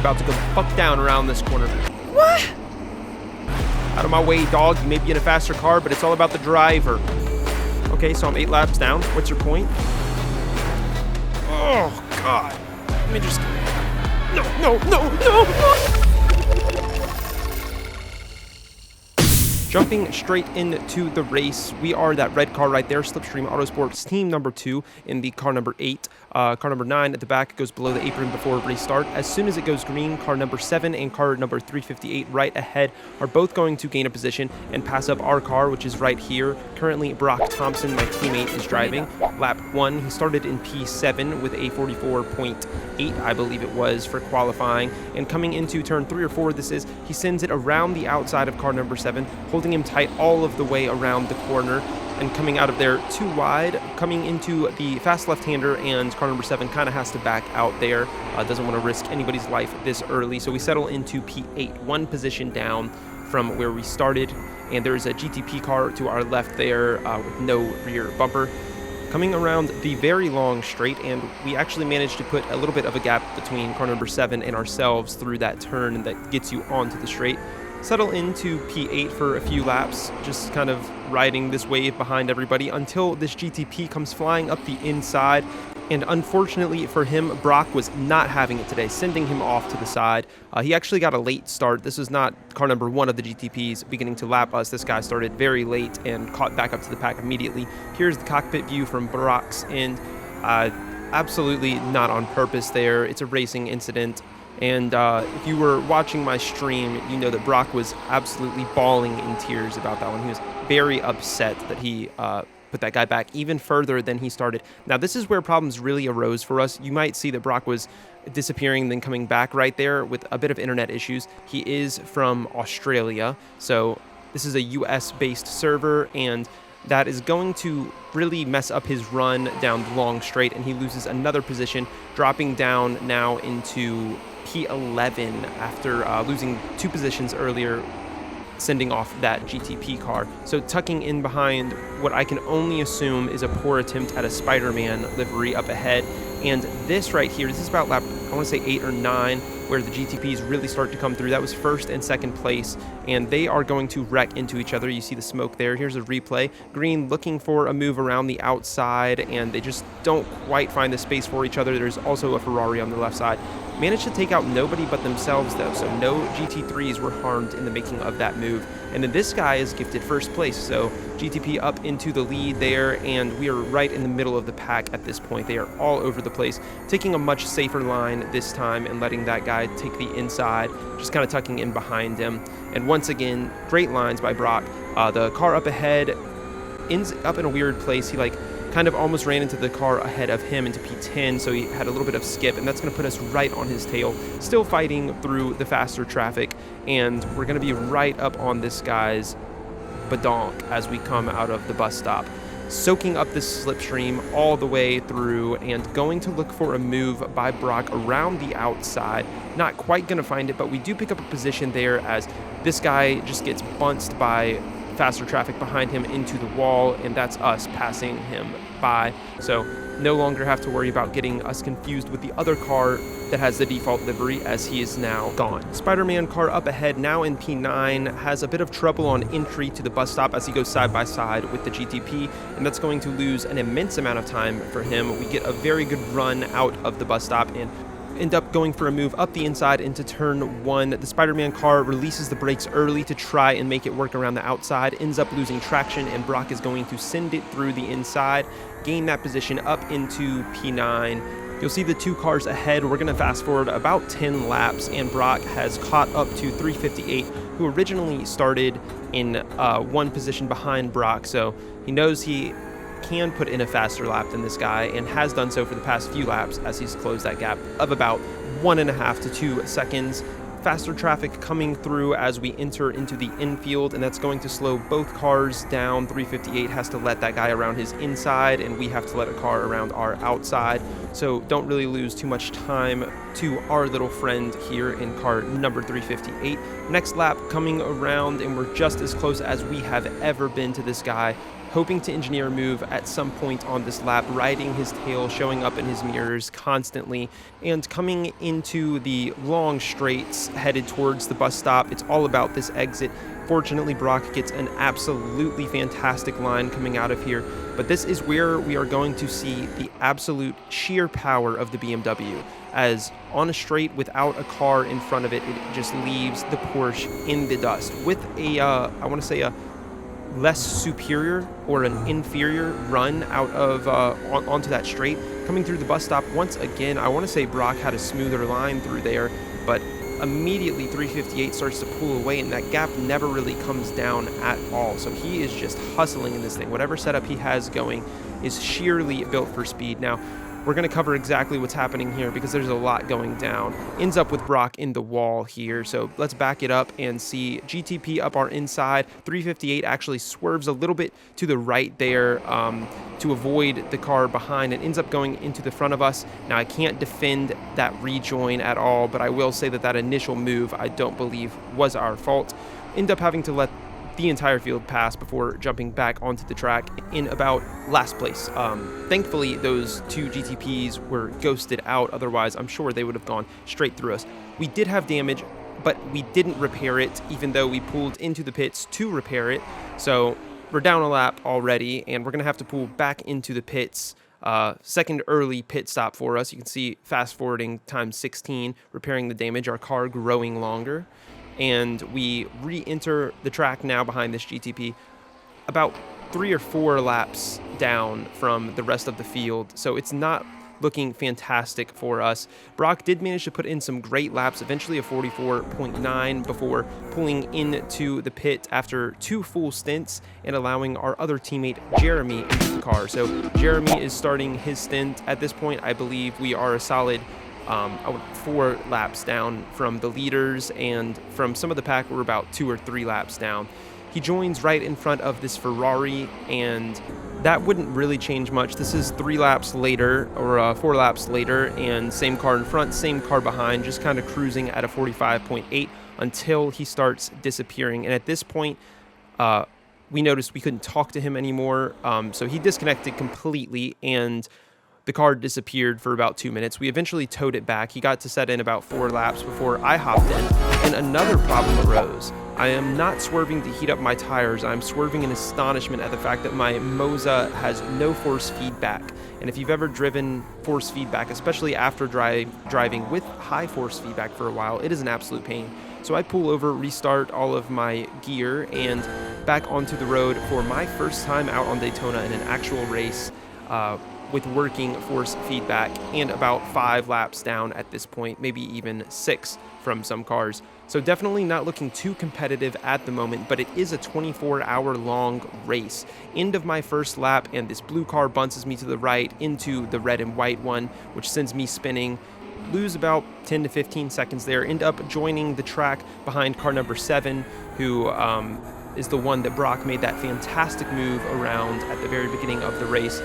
about to go fuck down around this corner. What? Out of my way, dog. You may be in a faster car, but it's all about the driver. Okay, so I'm 8 laps down. What's your point? Oh, God. Let me just... No. Jumping straight into the race, we are that red car right there, Slipstream Autosports, team number 2 in the car number 8. Car number 9 at the back goes below the apron before restart. As soon as it goes green, car number 7 and car number 358 right ahead are both going to gain a position and pass up our car, which is right here. Currently, Brock Thompson, my teammate, is driving. Lap 1, he started in P7 with a 44.8, I believe it was, for qualifying. And coming into turn 3 or 4, he sends it around the outside of car number 7, holding him tight all of the way around the corner and coming out of there too wide, coming into the fast left-hander, and car number 7 kind of has to back out there. Doesn't want to risk anybody's life this early, so we settle into P8, 1 position down from where we started, and there's a GTP car to our left there with no rear bumper. Coming around the very long straight, and we actually managed to put a little bit of a gap between car number 7 and ourselves through that turn that gets you onto the straight. Settle into P8 for a few laps, just kind of riding this wave behind everybody until this GTP comes flying up the inside. And unfortunately for him, Brock was not having it today, sending him off to the side. He actually got a late start. This was not car number 1 of the GTPs beginning to lap us. This guy started very late and caught back up to the pack immediately. Here's the cockpit view from Brock's end. Absolutely not on purpose there. It's a racing incident. And if you were watching my stream, you know that Brock was absolutely bawling in tears about that one. He was very upset that he put that guy back even further than he started. Now, this is where problems really arose for us. You might see that Brock was disappearing, then coming back right there with a bit of internet issues. He is from Australia, so this is a US-based server, and that is going to really mess up his run down the long straight, and he loses another position, dropping down now into P11 after losing 2 positions earlier, sending off that GTP car. So tucking in behind what I can only assume is a poor attempt at a Spider-Man livery up ahead. And this right here, this is about lap, I want to say 8 or 9, where the GTPs really start to come through. That was first and second place, and they are going to wreck into each other. You see the smoke there. Here's a replay. Green looking for a move around the outside, and they just don't quite find the space for each other. There's also a Ferrari on the left side. Managed to take out nobody but themselves, though, so no GT3s were harmed in the making of that move. And then this guy is gifted first place, so GTP up into the lead there, and we are right in the middle of the pack at this point. They are all over the place, taking a much safer line this time and letting that guy take the inside, just kind of tucking in behind him. And once again, great lines by Brock. The car up ahead ends up in a weird place. He kind of almost ran into the car ahead of him into P10, so he had a little bit of skip, and that's going to put us right on his tail, still fighting through the faster traffic, and we're going to be right up on this guy's badonk as we come out of the bus stop, soaking up this slipstream all the way through and going to look for a move by Brock around the outside. Not quite going to find it, but we do pick up a position there as this guy just gets bunched by faster traffic behind him into the wall, and that's us passing him by. So no longer have to worry about getting us confused with the other car that has the default livery, as he is now gone. Spider-Man car up ahead, now in P9, has a bit of trouble on entry to the bus stop as he goes side by side with the GTP, and that's going to lose an immense amount of time for him. We get a very good run out of the bus stop and end up going for a move up the inside into turn 1. The Spider-Man car releases the brakes early to try and make it work around the outside, ends up losing traction, and Brock is going to send it through the inside, gain that position up into P9. You'll see the 2 cars ahead. We're going to fast forward about 10 laps, and Brock has caught up to 358, who originally started in 1 position behind Brock, so he knows he can put in a faster lap than this guy, and has done so for the past few laps as he's closed that gap of about 1.5 to 2 seconds. Faster traffic coming through as we enter into the infield, and that's going to slow both cars down. 358 has to let that guy around his inside, and we have to let a car around our outside, so don't really lose too much time to our little friend here in car number 358. Next lap coming around, and we're just as close as we have ever been to this guy. hoping to engineer a move at some point on this lap, riding his tail, showing up in his mirrors constantly, and coming into the long straights headed towards the bus stop. It's all about this exit. Fortunately, Brock gets an absolutely fantastic line coming out of here, but this is where we are going to see the absolute sheer power of the BMW, as on a straight without a car in front of it, it just leaves the Porsche in the dust with a, I want to say a less superior or an inferior run out of onto that straight. Coming through the bus stop once again, I want to say Brock had a smoother line through there, but immediately 358 starts to pull away, and that gap never really comes down at all. So he is just hustling in this thing. Whatever setup he has going is sheerly built for speed. Now, we're going to cover exactly what's happening here because there's a lot going down. Ends up with Brock in the wall here. So let's back it up and see GTP up our inside. 358 actually swerves a little bit to the right there to avoid the car behind, and ends up going into the front of us. Now, I can't defend that rejoin at all, but I will say that that initial move I don't believe was our fault. End up having to let the entire field pass before jumping back onto the track in about last place. Thankfully, those two GTPs were ghosted out. Otherwise, I'm sure they would have gone straight through us. We did have damage, but we didn't repair it, even though we pulled into the pits to repair it. So we're down a lap already, and we're going to have to pull back into the pits. Second early pit stop for us. You can see fast forwarding times 16, repairing the damage, our car growing longer. And we re-enter the track now behind this GTP about 3 or 4 laps down from the rest of the field. So it's not looking fantastic for us. Brock did manage to put in some great laps, eventually a 44.9 before pulling into the pit after 2 full stints and allowing our other teammate Jeremy into the car. So Jeremy is starting his stint. At this point, I believe we are a solid 4 laps down from the leaders, and from some of the pack we're about 2 or 3 laps down. He joins right in front of this Ferrari, and that wouldn't really change much. This is 3 laps later, or 4 laps later, and same car in front, same car behind, just kind of cruising at a 45.8 until he starts disappearing. And at this point, we noticed we couldn't talk to him anymore, so he disconnected completely, and the car disappeared for about 2 minutes. We eventually towed it back. He got to set in about 4 laps before I hopped in, and another problem arose. I am not swerving to heat up my tires. I'm swerving in astonishment at the fact that my Moza has no force feedback. And if you've ever driven force feedback, especially after driving with high force feedback for a while, it is an absolute pain. So I pull over, restart all of my gear, and back onto the road for my first time out on Daytona in an actual race, with working force feedback, and about 5 laps down at this point, maybe even 6 from some cars. So definitely not looking too competitive at the moment, but it is a 24-hour long race. End of my first lap, and this blue car bounces me to the right into the red and white one, which sends me spinning. Lose about 10 to 15 seconds there. End up joining the track behind car number 7, who is the one that Brock made that fantastic move around at the very beginning of the race.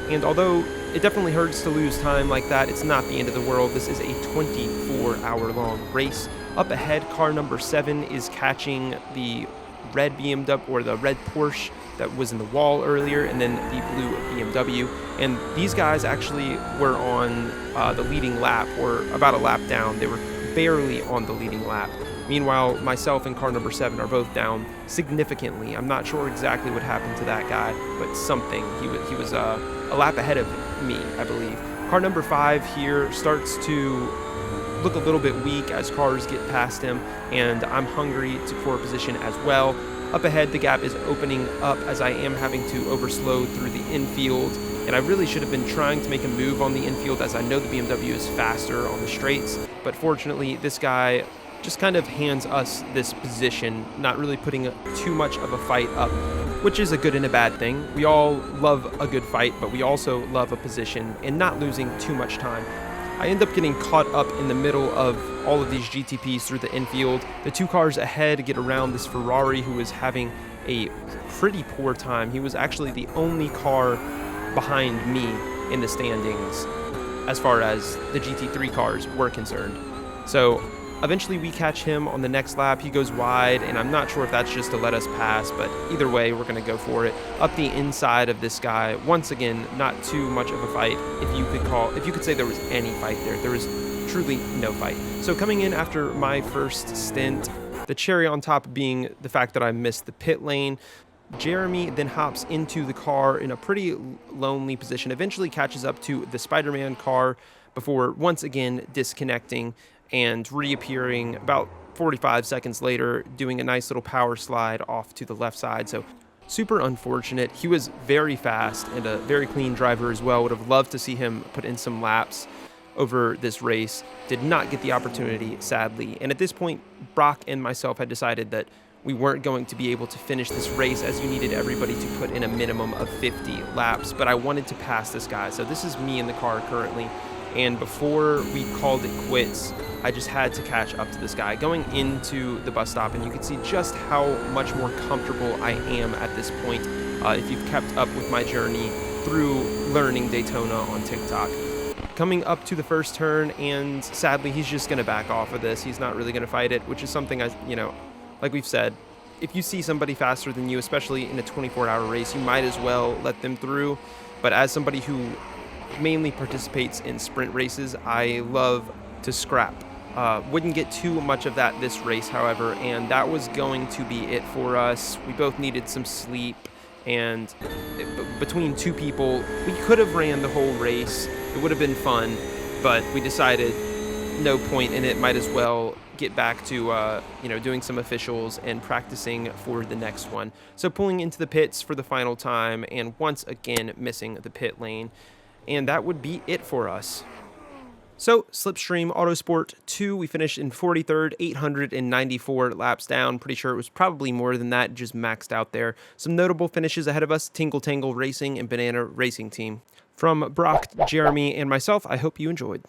And although it definitely hurts to lose time like that, it's not the end of the world. This is a 24-hour long race. Up ahead, car number 7 is catching the red BMW, or the red Porsche that was in the wall earlier, and then the blue BMW. And these guys actually were on the leading lap, or about a lap down. They were barely on the leading lap. Meanwhile, myself and car number 7 are both down significantly. I'm not sure exactly what happened to that guy, but something. He was a lap ahead of me, I believe. Car number 5 here starts to look a little bit weak as cars get past him, and I'm hungry for a position as well. Up ahead, the gap is opening up as I am having to overslow through the infield, and I really should have been trying to make a move on the infield, as I know the BMW is faster on the straights, but fortunately this guy just kind of hands us this position, not really putting too much of a fight up, which is a good and a bad thing. We all love a good fight, but we also love a position and not losing too much time. I end up getting caught up in the middle of all of these GTPs through the infield. The 2 cars ahead get around this Ferrari, who is having a pretty poor time. He was actually the only car behind me in the standings as far as the GT3 cars were concerned. So Eventually, we catch him on the next lap. He goes wide, and I'm not sure if that's just to let us pass, but either way, we're going to go for it. Up the inside of this guy. Once again, not too much of a fight, if you could say there was any fight there. There was truly no fight. So coming in after my first stint, the cherry on top being the fact that I missed the pit lane. Jeremy then hops into the car in a pretty lonely position, eventually catches up to the Spider-Man car before once again disconnecting and reappearing about 45 seconds later, doing a nice little power slide off to the left side. So super unfortunate. He was very fast and a very clean driver as well. Would have loved to see him put in some laps over this race. Did not get the opportunity, sadly. And at this point, Brock and myself had decided that we weren't going to be able to finish this race, as you needed everybody to put in a minimum of 50 laps. But I wanted to pass this guy. So this is me in the car currently. And before we called it quits, I just had to catch up to this guy going into the bus stop, and you can see just how much more comfortable I am at this point if you've kept up with my journey through learning Daytona on TikTok. Coming up to the first turn, and sadly, he's just going to back off of this. He's not really going to fight it, which is something like we've said, if you see somebody faster than you, especially in a 24-hour race, you might as well let them through. But as somebody who mainly participates in sprint races, I love to scrap. Wouldn't get too much of that this race, however, and that was going to be it for us. We both needed some sleep, and between two people, we could have ran the whole race. It would have been fun, but we decided no point in it. Might as well get back to doing some officials and practicing for the next one. So pulling into the pits for the final time, and once again missing the pit lane. And that would be it for us. So, Slipstream Autosport 2, we finished in 43rd, 894 laps down. Pretty sure it was probably more than that, just maxed out there. Some notable finishes ahead of us: Tingle Tangle Racing and Banana Racing Team. From Brock, Jeremy, and myself, I hope you enjoyed.